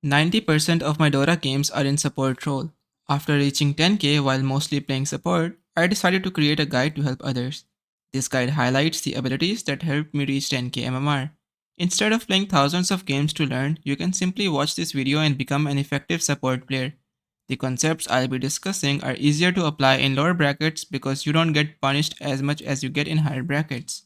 90% of my Dota games are in support role. After reaching 10k while mostly playing support, I decided to create a guide to help others. This guide highlights the abilities that helped me reach 10k MMR. Instead of playing thousands of games to learn, you can simply watch this video and become an effective support player. The concepts I'll be discussing are easier to apply in lower brackets because you don't get punished as much as you get in higher brackets.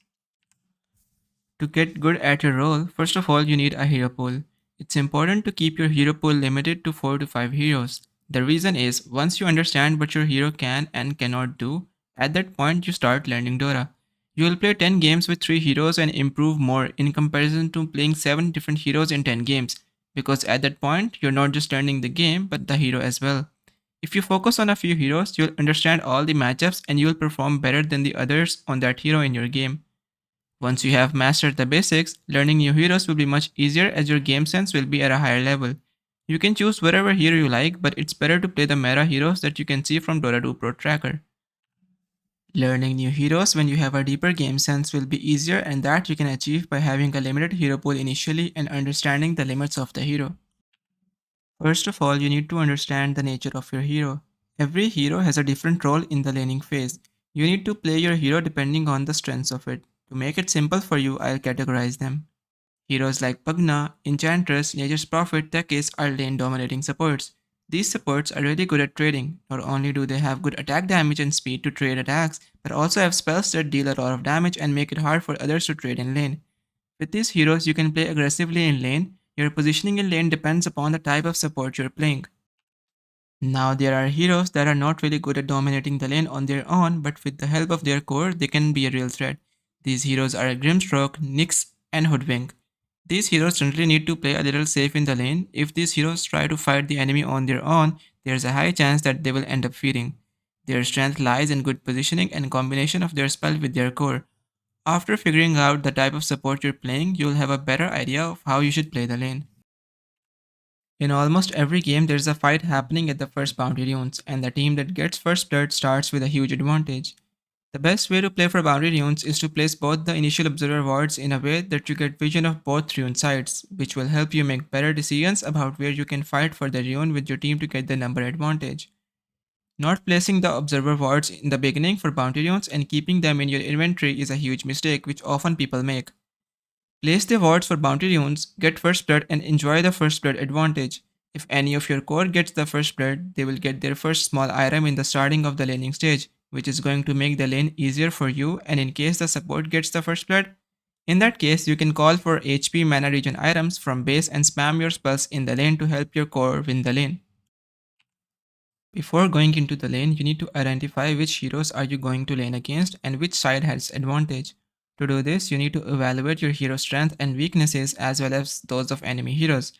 To get good at your role, first of all you need a hero pool. It's important to keep your hero pool limited to 4 to 5 heroes. The reason is, once you understand what your hero can and cannot do, at that point you start learning Dota. You will play 10 games with 3 heroes and improve more in comparison to playing 7 different heroes in 10 games, because at that point you're not just learning the game but the hero as well. If you focus on a few heroes, you'll understand all the matchups and you'll perform better than the others on that hero in your game. Once you have mastered the basics, learning new heroes will be much easier as your game sense will be at a higher level. You can choose whatever hero you like, but it's better to play the meta heroes that you can see from Dota 2 Pro Tracker. Learning new heroes when you have a deeper game sense will be easier, and that you can achieve by having a limited hero pool initially and understanding the limits of the hero. First of all, you need to understand the nature of your hero. Every hero has a different role in the laning phase. You need to play your hero depending on the strengths of it. To make it simple for you, I'll categorize them. Heroes like Pugna, Enchantress, Nature's Prophet, Tekis are lane dominating supports. These supports are really good at trading. Not only do they have good attack damage and speed to trade attacks, but also have spells that deal a lot of damage and make it hard for others to trade in lane. With these heroes, you can play aggressively in lane. Your positioning in lane depends upon the type of support you're playing. Now, there are heroes that are not really good at dominating the lane on their own, but with the help of their core, they can be a real threat. These heroes are Grimstroke, Nyx, and Hoodwink. These heroes generally need to play a little safe in the lane. If these heroes try to fight the enemy on their own, there's a high chance that they will end up feeding. Their strength lies in good positioning and combination of their spell with their core. After figuring out the type of support you're playing, you'll have a better idea of how you should play the lane. In almost every game, there's a fight happening at the first Bounty Runes, and the team that gets first blood starts with a huge advantage. The best way to play for Bounty Runes is to place both the initial observer wards in a way that you get vision of both rune sides, which will help you make better decisions about where you can fight for the rune with your team to get the number advantage. Not placing the observer wards in the beginning for Bounty Runes and keeping them in your inventory is a huge mistake which often people make. Place the wards for Bounty Runes, get first blood, and enjoy the first blood advantage. If any of your core gets the first blood, they will get their first small item in the starting of the laning stage, which is going to make the lane easier for you. And in case the support gets the first blood, in that case you can call for HP mana regen items from base and spam your spells in the lane to help your core win the lane. Before going into the lane, you need to identify which heroes are you going to lane against and which side has advantage. To do this, you need to evaluate your hero strength and weaknesses as well as those of enemy heroes.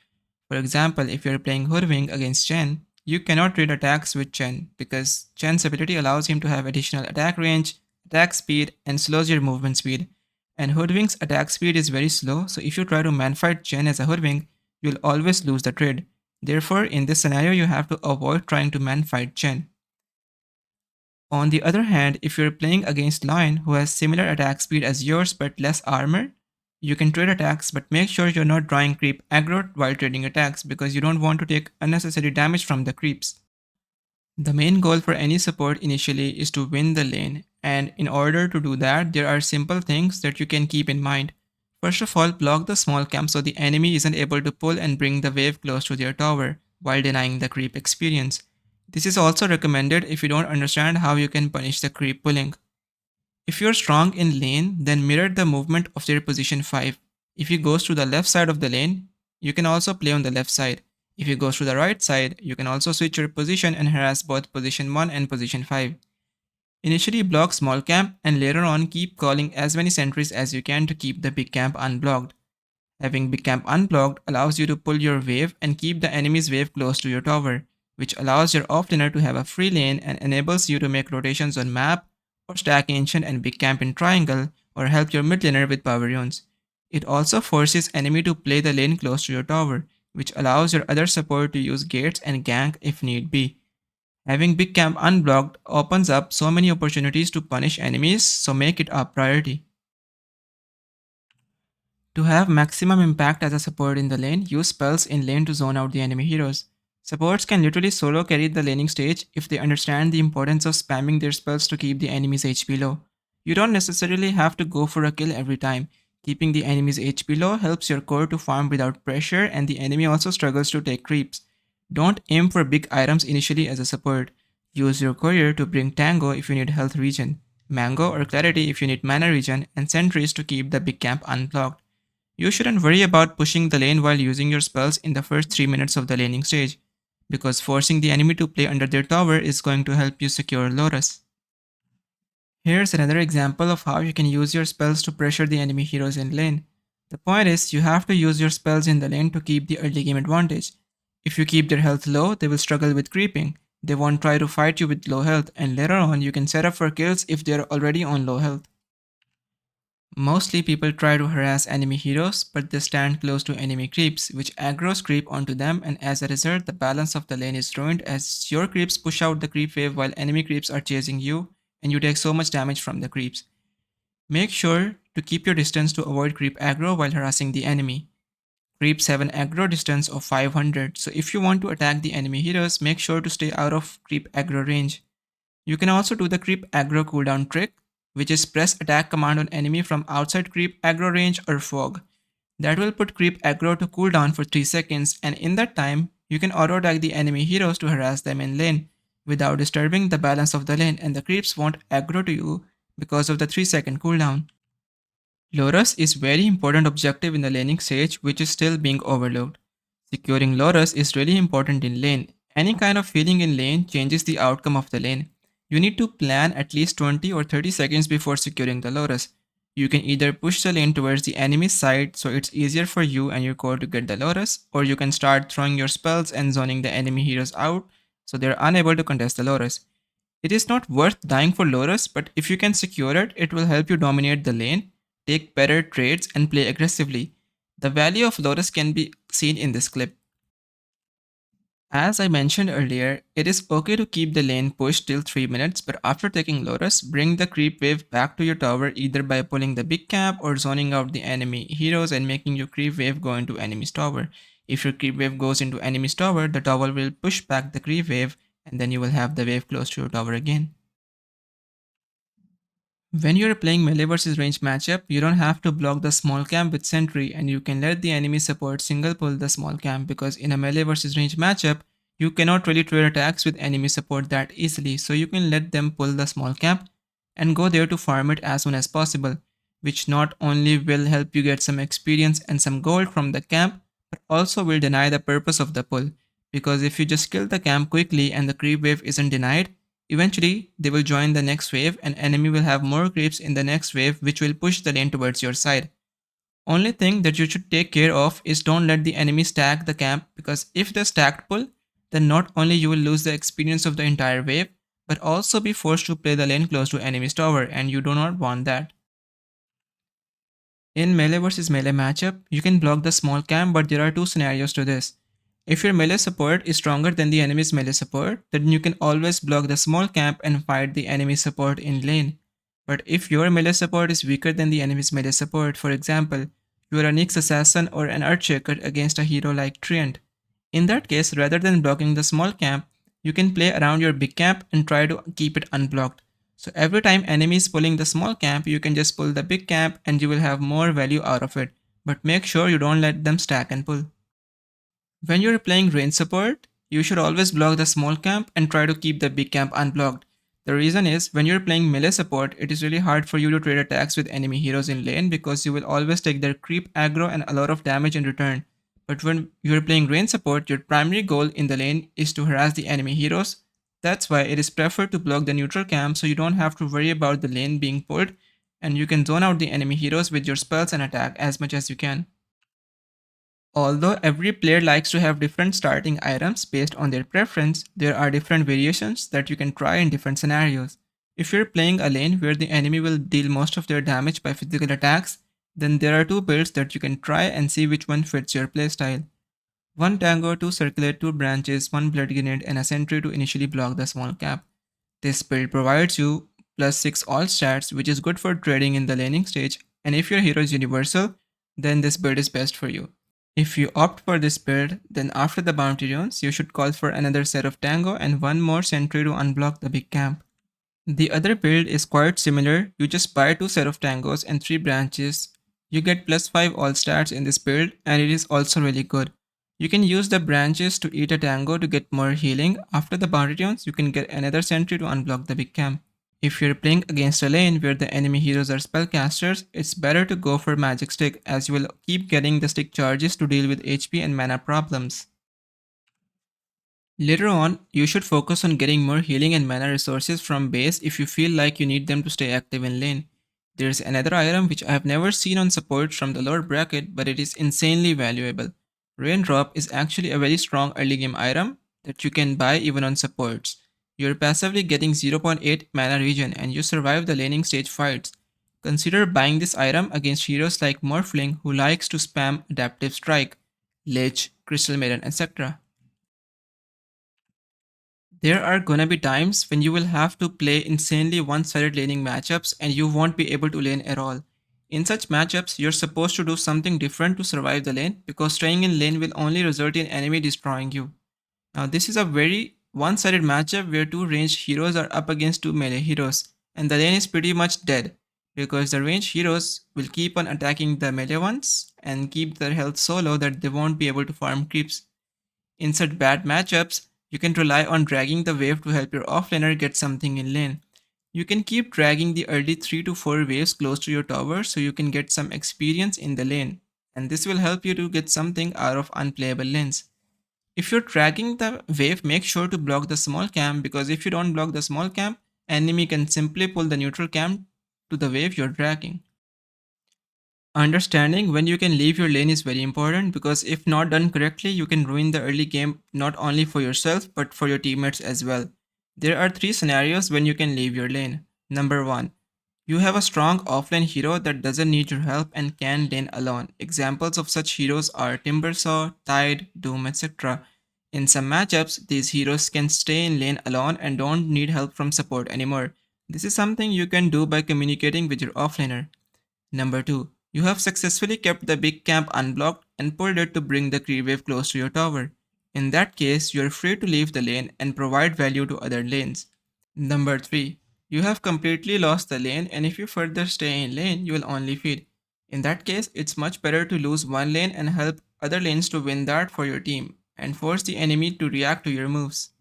For example, if you're playing Hoodwink against Chen, you cannot trade attacks with Chen because Chen's ability allows him to have additional attack range, attack speed, and slows your movement speed. And Hoodwink's attack speed is very slow, so if you try to manfight Chen as a Hoodwink, you'll always lose the trade. Therefore, in this scenario, you have to avoid trying to man-fight Chen. On the other hand, if you're playing against Lion, who has similar attack speed as yours but less armor, you can trade attacks, but make sure you're not drawing creep aggro while trading attacks because you don't want to take unnecessary damage from the creeps. The main goal for any support initially is to win the lane, and in order to do that, there are simple things that you can keep in mind. First of all, block the small camp so the enemy isn't able to pull and bring the wave close to their tower, while denying the creep experience. This is also recommended if you don't understand how you can punish the creep pulling. If you're strong in lane, then mirror the movement of their position 5. If he goes to the left side of the lane, you can also play on the left side. If he goes to the right side, you can also switch your position and harass both position 1 and position 5. Initially block small camp and later on keep calling as many sentries as you can to keep the big camp unblocked. Having big camp unblocked allows you to pull your wave and keep the enemy's wave close to your tower, which allows your offlaner to have a free lane and enables you to make rotations on map or stack ancient and big camp in triangle or help your mid laner with power runes. It also forces enemy to play the lane close to your tower, which allows your other support to use gates and gank if need be. Having big camp unblocked opens up so many opportunities to punish enemies, so make it a priority. To have maximum impact as a support in the lane, use spells in lane to zone out the enemy heroes. Supports can literally solo carry the laning stage if they understand the importance of spamming their spells to keep the enemy's HP low. You don't necessarily have to go for a kill every time. Keeping the enemy's HP low helps your core to farm without pressure, and the enemy also struggles to take creeps. Don't aim for big items initially as a support. Use your courier to bring Tango if you need health regen, Mango or Clarity if you need mana regen, and Sentries to keep the big camp unblocked. You shouldn't worry about pushing the lane while using your spells in the first 3 minutes of the laning stage, because forcing the enemy to play under their tower is going to help you secure Lotus. Here's another example of how you can use your spells to pressure the enemy heroes in lane. The point is, you have to use your spells in the lane to keep the early game advantage. If you keep their health low, they will struggle with creeping. They won't try to fight you with low health, and later on you can set up for kills if they are already on low health. Mostly people try to harass enemy heroes, but they stand close to enemy creeps, which aggro's creep onto them, and as a result, the balance of the lane is ruined as your creeps push out the creep wave while enemy creeps are chasing you, and you take so much damage from the creeps. Make sure to keep your distance to avoid creep aggro while harassing the enemy. Creeps have an aggro distance of 500, so if you want to attack the enemy heroes, make sure to stay out of creep aggro range. You can also do the creep aggro cooldown trick, which is press attack command on enemy from outside creep aggro range or fog. That will put creep aggro to cooldown for 3 seconds, and in that time, you can auto attack the enemy heroes to harass them in lane without disturbing the balance of the lane, and the creeps won't aggro to you because of the 3-second cooldown. Lotus is very important objective in the laning stage which is still being overlooked. Securing Lotus is really important in lane. Any kind of healing in lane changes the outcome of the lane. You need to plan at least 20 or 30 seconds before securing the Lotus. You can either push the lane towards the enemy's side so it's easier for you and your core to get the Lotus, or you can start throwing your spells and zoning the enemy heroes out so they're unable to contest the Lotus. It is not worth dying for Lotus, but if you can secure it, it will help you dominate the lane, take better trades, and play aggressively. The value of Lotus can be seen in this clip. As I mentioned earlier, it is okay to keep the lane pushed till 3 minutes, but after taking Lotus, bring the creep wave back to your tower either by pulling the big camp or zoning out the enemy heroes and making your creep wave go into enemy's tower. If your creep wave goes into enemy's tower, the tower will push back the creep wave and then you will have the wave close to your tower again. When you're playing melee versus range matchup, you don't have to block the small camp with sentry and you can let the enemy support single pull the small camp, because in a melee versus range matchup, you cannot really trade attacks with enemy support that easily, so you can let them pull the small camp and go there to farm it as soon as possible, which not only will help you get some experience and some gold from the camp, but also will deny the purpose of the pull, because if you just kill the camp quickly and the creep wave isn't denied, eventually, they will join the next wave and enemy will have more creeps in the next wave which will push the lane towards your side. Only thing that you should take care of is don't let the enemy stack the camp, because if they stacked pull, then not only you will lose the experience of the entire wave, but also be forced to play the lane close to enemy's tower, and you do not want that. In melee versus melee matchup, you can block the small camp, but there are two scenarios to this. If your melee support is stronger than the enemy's melee support, then you can always block the small camp and fight the enemy support in lane. But if your melee support is weaker than the enemy's melee support, for example, you are a Nyx assassin or an Earthshaker against a hero like Treant, in that case, rather than blocking the small camp, you can play around your big camp and try to keep it unblocked. So every time enemy is pulling the small camp, you can just pull the big camp and you will have more value out of it. But make sure you don't let them stack and pull. When you're playing range support, you should always block the small camp and try to keep the big camp unblocked. The reason is, when you're playing melee support, it is really hard for you to trade attacks with enemy heroes in lane because you will always take their creep aggro and a lot of damage in return. But when you're playing range support, your primary goal in the lane is to harass the enemy heroes. That's why it is preferred to block the neutral camp so you don't have to worry about the lane being pulled, and you can zone out the enemy heroes with your spells and attack as much as you can. Although every player likes to have different starting items based on their preference, there are different variations that you can try in different scenarios. If you're playing a lane where the enemy will deal most of their damage by physical attacks, then there are two builds that you can try and see which one fits your playstyle. One tango to circulate two branches, one blood grenade, and a sentry to initially block the small cap. This build provides you +6 all stats, which is good for trading in the laning stage, and if your hero is universal, then this build is best for you. If you opt for this build, then after the Bounty Runes, you should call for another set of Tango and one more sentry to unblock the big camp. The other build is quite similar. You just buy 2 set of Tangos and 3 branches. You get plus 5 all stats in this build, and it is also really good. You can use the branches to eat a Tango to get more healing. After the Bounty Runes, you can get another sentry to unblock the big camp. If you're playing against a lane where the enemy heroes are spellcasters, it's better to go for magic stick, as you will keep getting the stick charges to deal with HP and mana problems. Later on, you should focus on getting more healing and mana resources from base if you feel like you need them to stay active in lane. There's another item which I have never seen on support from the lower bracket, but it is insanely valuable. Raindrop is actually a very strong early game item that you can buy even on supports. You're passively getting 0.8 mana regen and you survive the laning stage fights. Consider buying this item against heroes like Morphling who likes to spam Adaptive Strike, Lich, Crystal Maiden, etc. There are gonna be times when you will have to play insanely one-sided laning matchups and you won't be able to lane at all. In such matchups, you're supposed to do something different to survive the lane because staying in lane will only result in enemy destroying you. Now this is a very one-sided matchup where two ranged heroes are up against two melee heroes and the lane is pretty much dead because the ranged heroes will keep on attacking the melee ones and keep their health so low that they won't be able to farm creeps. In such bad matchups, you can rely on dragging the wave to help your offlaner get something in lane. You can keep dragging the early 3 to 4 waves close to your tower so you can get some experience in the lane, and this will help you to get something out of unplayable lanes. If you're dragging the wave, make sure to block the small camp because if you don't block the small camp, enemy can simply pull the neutral camp to the wave you're dragging. Understanding when you can leave your lane is very important because if not done correctly, you can ruin the early game not only for yourself but for your teammates as well. There are 3 scenarios when you can leave your lane. Number 1. You have a strong offlane hero that doesn't need your help and can lane alone. Examples of such heroes are Timbersaw, Tide, Doom, etc. In some matchups, these heroes can stay in lane alone and don't need help from support anymore. This is something you can do by communicating with your offlaner. Number 2. You have successfully kept the big camp unblocked and pulled it to bring the creep wave close to your tower. In that case, you are free to leave the lane and provide value to other lanes. Number 3. You have completely lost the lane and if you further stay in lane, you will only feed. In that case, it's much better to lose one lane and help other lanes to win that for your team and force the enemy to react to your moves.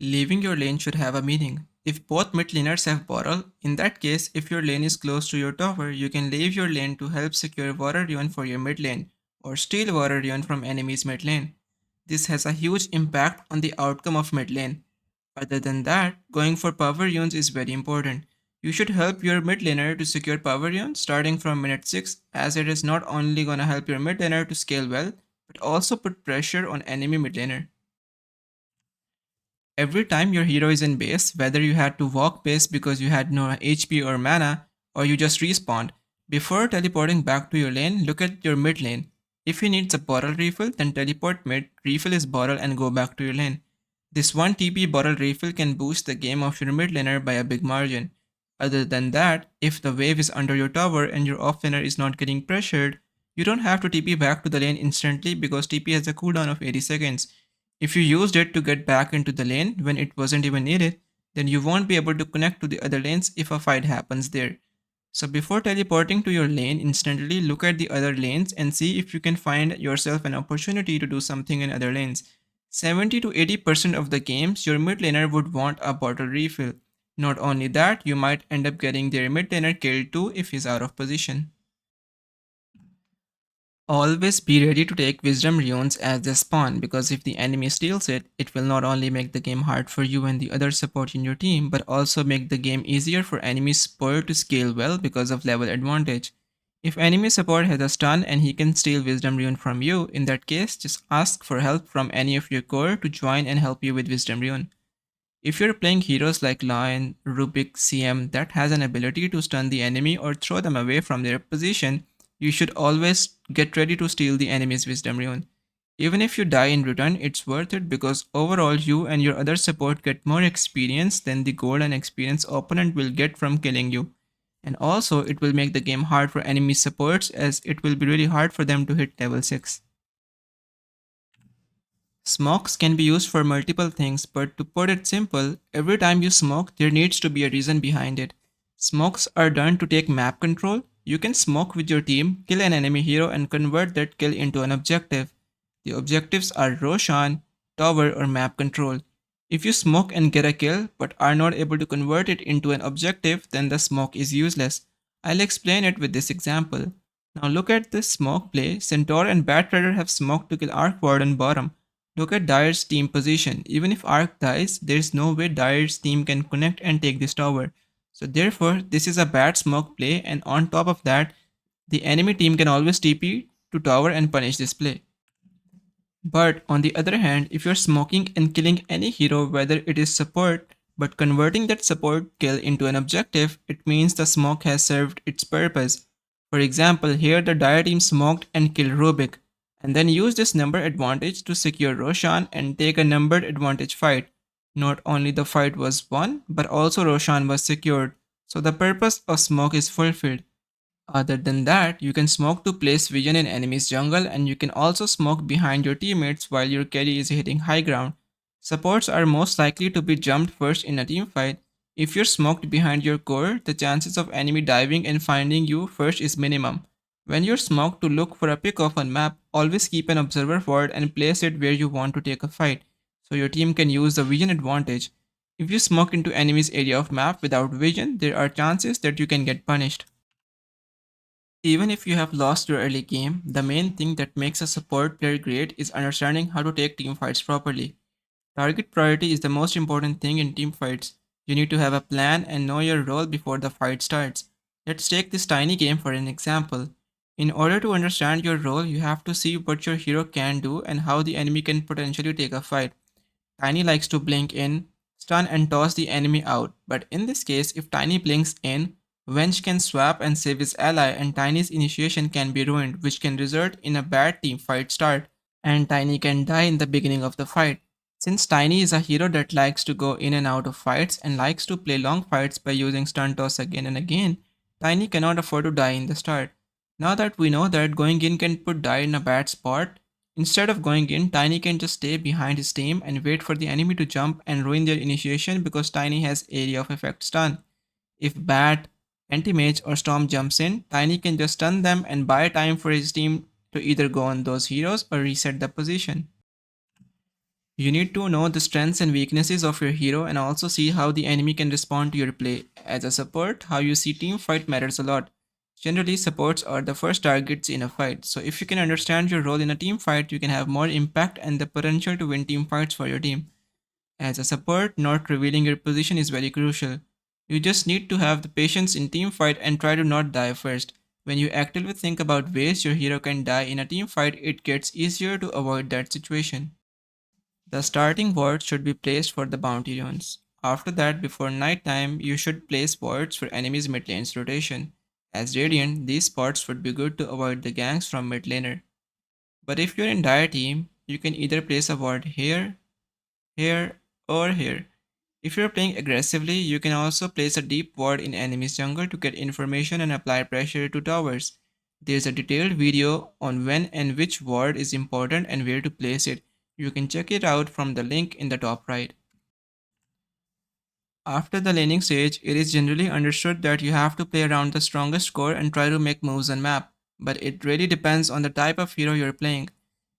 Leaving your lane should have a meaning. If both mid laners have bottle, in that case, if your lane is close to your tower, you can leave your lane to help secure water rune for your mid lane, or steal water rune from enemy's mid lane. This has a huge impact on the outcome of mid lane. Other than that, going for power runes is very important. You should help your mid laner to secure power runes starting from minute 6 as it is not only gonna help your mid laner to scale well, but also put pressure on enemy mid laner. Every time your hero is in base, whether you had to walk base because you had no HP or mana, or you just respawned, before teleporting back to your lane, look at your mid lane. If he needs a bottle refill, then teleport mid, refill his bottle and go back to your lane. This 1 TP bottle refill can boost the game of your mid laner by a big margin. Other than that, if the wave is under your tower and your offlaner is not getting pressured, you don't have to TP back to the lane instantly because TP has a cooldown of 80 seconds. If you used it to get back into the lane when it wasn't even needed, then you won't be able to connect to the other lanes if a fight happens there. So before teleporting to your lane instantly, look at the other lanes and see if you can find yourself an opportunity to do something in other lanes. 70 to 80% of the games, your mid laner would want a bottle refill. Not only that, you might end up getting their mid laner killed too if he's out of position. Always be ready to take Wisdom Runes as they spawn because if the enemy steals it, it will not only make the game hard for you and the other support in your team, but also make the game easier for enemy support to scale well because of level advantage. If enemy support has a stun and he can steal Wisdom Rune from you, in that case, just ask for help from any of your core to join and help you with Wisdom Rune. If you're playing heroes like Lion, Rubik, CM that has an ability to stun the enemy or throw them away from their position, you should always get ready to steal the enemy's Wisdom Rune. Even if you die in return, it's worth it because overall you and your other support get more experience than the gold and experience opponent will get from killing you. And also, it will make the game hard for enemy supports as it will be really hard for them to hit level 6. Smokes can be used for multiple things, but to put it simple, every time you smoke, there needs to be a reason behind it. Smokes are done to take map control. You can smoke with your team, kill an enemy hero, and convert that kill into an objective. The objectives are Roshan, tower, or map control. If you smoke and get a kill, but are not able to convert it into an objective, then the smoke is useless. I'll explain it with this example. Now look at this smoke play. Centaur and Batrider have smoked to kill Arc Ward on bottom. Look at Dyer's team position. Even if Arc dies, there is no way Dyer's team can connect and take this tower. So therefore, this is a bad smoke play, and on top of that, the enemy team can always TP to tower and punish this play. But on the other hand, if you're smoking and killing any hero, whether it is support, but converting that support kill into an objective, it means the smoke has served its purpose. For example, here the Dire team smoked and killed Rubik, and then used this number advantage to secure Roshan and take a numbered advantage fight. Not only the fight was won, but also Roshan was secured, so the purpose of smoke is fulfilled. Other than that, you can smoke to place vision in enemy's jungle, and you can also smoke behind your teammates while your carry is hitting high ground. Supports are most likely to be jumped first in a team fight. If you're smoked behind your core, the chances of enemy diving and finding you first is minimum. When you're smoked to look for a pick-off on map, always keep an observer forward and place it where you want to take a fight, so your team can use the vision advantage. If you smoke into enemy's area of map without vision, there are chances that you can get punished. Even if you have lost your early game, the main thing that makes a support player great is understanding how to take team fights properly. Target priority is the most important thing in team fights. You need to have a plan and know your role before the fight starts. Let's take this tiny game for an example. In order to understand your role, you have to see what your hero can do and how the enemy can potentially take a fight. Tiny likes to blink in, stun and toss the enemy out, but in this case, if Tiny blinks in, Wench can swap and save his ally, and Tiny's initiation can be ruined, which can result in a bad team fight start, and Tiny can die in the beginning of the fight. Since Tiny is a hero that likes to go in and out of fights and likes to play long fights by using stun toss again and again, Tiny cannot afford to die in the start. Now that we know that going in can put Die in a bad spot, instead of going in, Tiny can just stay behind his team and wait for the enemy to jump and ruin their initiation because Tiny has area of effect stun. If Bat, Anti-Mage or Storm jumps in, Tiny can just stun them and buy time for his team to either go on those heroes or reset the position. You need to know the strengths and weaknesses of your hero and also see how the enemy can respond to your play. As a support, how you see team fight matters a lot. Generally, supports are the first targets in a fight, so if you can understand your role in a team fight, you can have more impact and the potential to win team fights for your team. As a support, not revealing your position is very crucial. You just need to have the patience in team fight and try to not die first. When you actively think about ways your hero can die in a team fight, it gets easier to avoid that situation. The starting ward should be placed for the bounty runes. After that, before night time, you should place wards for enemies mid lane's rotation. As Radiant, these spots would be good to avoid the ganks from mid laner. But if you're in dire team, you can either place a ward here, here, or here. If you're playing aggressively, you can also place a deep ward in enemy's jungle to get information and apply pressure to towers. There's a detailed video on when and which ward is important and where to place it. You can check it out from the link in the top right. After the laning stage, it is generally understood that you have to play around the strongest core and try to make moves on map, but it really depends on the type of hero you're playing.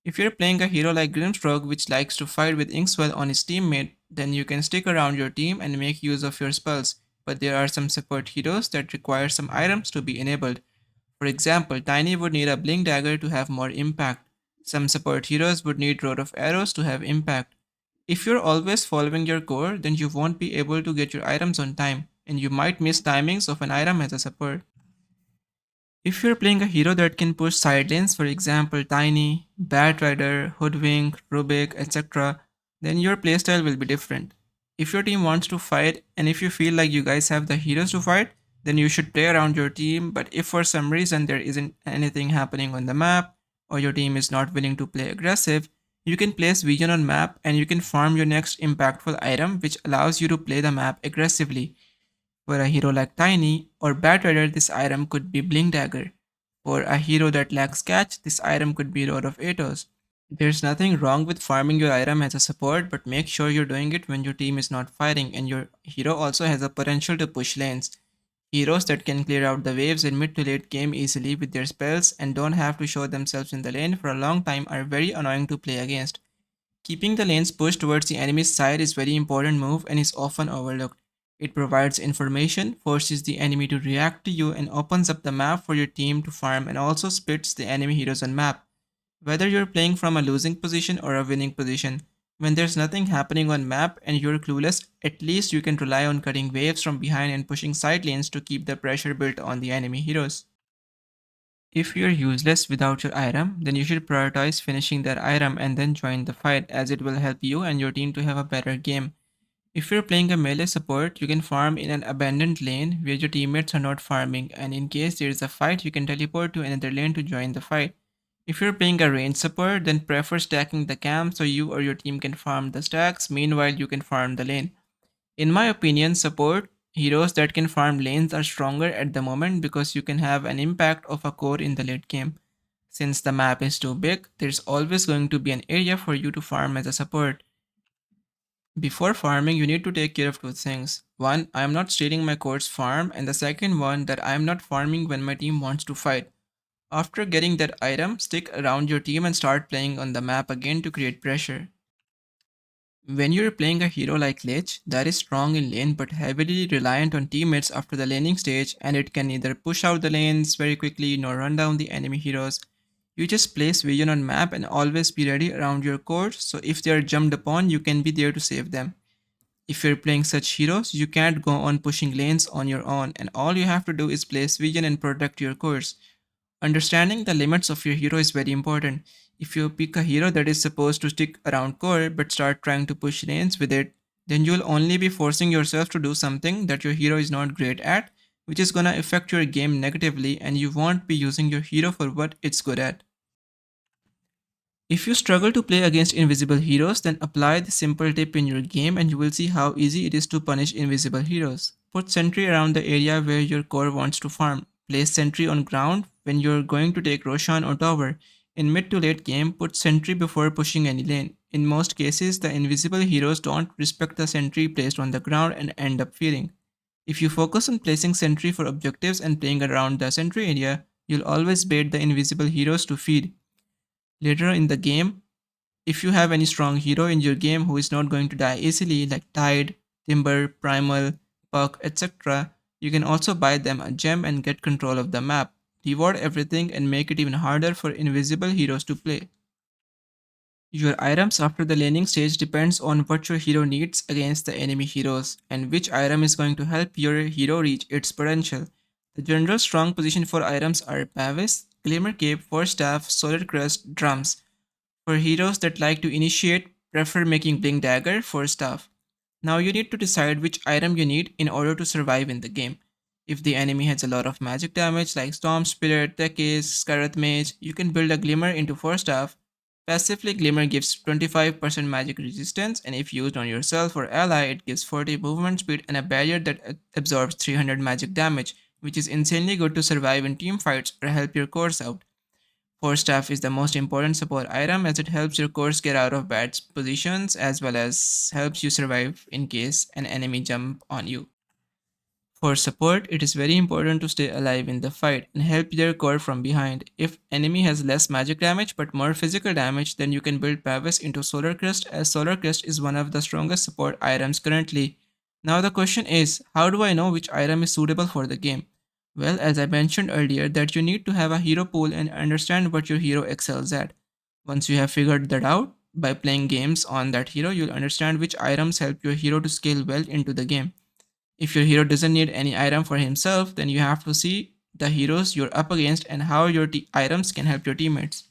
If you're playing a hero like Grimstroke which likes to fight with Inkswell on his teammate, then you can stick around your team and make use of your spells, but there are some support heroes that require some items to be enabled. For example, Tiny would need a Blink Dagger to have more impact. Some support heroes would need Road of Arrows to have impact. If you're always following your core, then you won't be able to get your items on time, and you might miss timings of an item as a support. If you're playing a hero that can push side lanes, for example Tiny, Batrider, Hoodwink, Rubik, etc., then your playstyle will be different. If your team wants to fight and if you feel like you guys have the heroes to fight, then you should play around your team, but if for some reason there isn't anything happening on the map, or your team is not willing to play aggressive, you can place vision on map and you can farm your next impactful item which allows you to play the map aggressively. For a hero like Tiny or Bat Rider, this item could be Blink Dagger. For a hero that lacks catch, this item could be Rod of Atos. There's nothing wrong with farming your item as a support, but make sure you're doing it when your team is not fighting and your hero also has a potential to push lanes. Heroes that can clear out the waves in mid to late game easily with their spells and don't have to show themselves in the lane for a long time are very annoying to play against. Keeping the lanes pushed towards the enemy's side is a very important move and is often overlooked. It provides information, forces the enemy to react to you, and opens up the map for your team to farm and also splits the enemy heroes on map. Whether you're playing from a losing position or a winning position, when there's nothing happening on map and you're clueless, at least you can rely on cutting waves from behind and pushing side lanes to keep the pressure built on the enemy heroes. If you're useless without your item, then you should prioritize finishing that item and then join the fight as it will help you and your team to have a better game. If you're playing a melee support, you can farm in an abandoned lane where your teammates are not farming, and in case there is a fight, you can teleport to another lane to join the fight. If you're playing a range support, then prefer stacking the camp so you or your team can farm the stacks, meanwhile you can farm the lane. In my opinion, support heroes that can farm lanes are stronger at the moment because you can have an impact of a core in the late game. Since the map is too big, there's always going to be an area for you to farm as a support. Before farming, you need to take care of two things. One, I am not stealing my core's farm, and the second one, that I am not farming when my team wants to fight. After getting that item, stick around your team and start playing on the map again to create pressure. When you're playing a hero like Lich that is strong in lane but heavily reliant on teammates after the laning stage, and it can neither push out the lanes very quickly nor run down the enemy heroes, you just place vision on map and always be ready around your core so if they are jumped upon you can be there to save them. If you're playing such heroes, you can't go on pushing lanes on your own and all you have to do is place vision and protect your cores. Understanding the limits of your hero is very important. If you pick a hero that is supposed to stick around core but start trying to push lanes with it, then you'll only be forcing yourself to do something that your hero is not great at, which is gonna affect your game negatively and you won't be using your hero for what it's good at. If you struggle to play against invisible heroes, then apply the simple tip in your game and you will see how easy it is to punish invisible heroes. Put sentry around the area where your core wants to farm. Place sentry on ground when you're going to take Roshan or tower. In mid to late game, put sentry before pushing any lane. In most cases, the invisible heroes don't respect the sentry placed on the ground and end up feeding. If you focus on placing sentry for objectives and playing around the sentry area, you'll always bait the invisible heroes to feed. Later in the game, if you have any strong hero in your game who is not going to die easily, like Tide, Timber, Primal, Puck, etc., you can also buy them a gem and get control of the map, reward everything, and make it even harder for invisible heroes to play. Your items after the laning stage depends on what your hero needs against the enemy heroes and which item is going to help your hero reach its potential. The general strong position for items are Pavis, Glimmer Cape, Force Staff, Solar Crest, Drums. For heroes that like to initiate, prefer making Blink Dagger for staff. Now you need to decide which item you need in order to survive in the game. If the enemy has a lot of magic damage like Storm Spirit, Tekis, Scarlet Mage, you can build a Glimmer into 4 staff. Passively, Glimmer gives 25% magic resistance, and if used on yourself or ally, it gives 40 movement speed and a barrier that absorbs 300 magic damage, which is insanely good to survive in team fights or help your cores out. Force Staff is the most important support item as it helps your cores get out of bad positions as well as helps you survive in case an enemy jump on you. For support, it is very important to stay alive in the fight and help their core from behind. If enemy has less magic damage but more physical damage, then you can build Pavis into Solar Crest as Solar Crest is one of the strongest support items currently. Now the question is, how do I know which item is suitable for the game? Well, as I mentioned earlier, that you need to have a hero pool and understand what your hero excels at. Once you have figured that out, by playing games on that hero, you'll understand which items help your hero to scale well into the game. If your hero doesn't need any item for himself, then you have to see the heroes you're up against and how your items can help your teammates.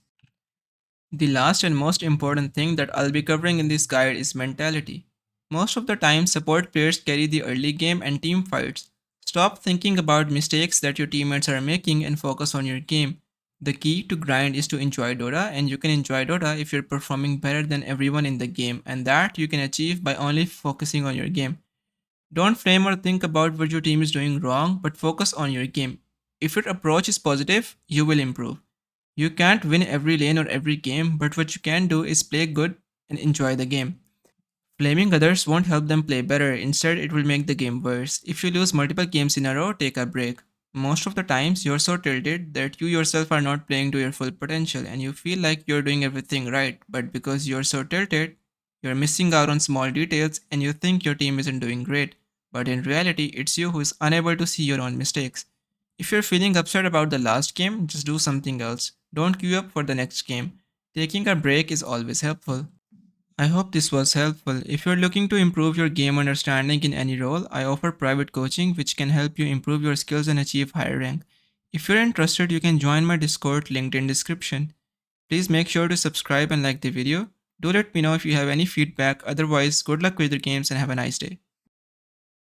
The last and most important thing that I'll be covering in this guide is mentality. Most of the time, support players carry the early game and team fights. Stop thinking about mistakes that your teammates are making and focus on your game. The key to grind is to enjoy Dota, and you can enjoy Dota if you're performing better than everyone in the game, and that you can achieve by only focusing on your game. Don't frame or think about what your team is doing wrong, but focus on your game. If your approach is positive, you will improve. You can't win every lane or every game, but what you can do is play good and enjoy the game. Blaming others won't help them play better, instead, it will make the game worse. If you lose multiple games in a row, take a break. Most of the times, you're so tilted that you yourself are not playing to your full potential and you feel like you're doing everything right, but because you're so tilted, you're missing out on small details and you think your team isn't doing great. But in reality, it's you who is unable to see your own mistakes. If you're feeling upset about the last game, just do something else. Don't queue up for the next game. Taking a break is always helpful. I hope this was helpful. If you're looking to improve your game understanding in any role, I offer private coaching which can help you improve your skills and achieve higher rank. If you're interested, you can join my Discord linked in description. Please make sure to subscribe and like the video. Do let me know if you have any feedback. Otherwise, good luck with your games and have a nice day.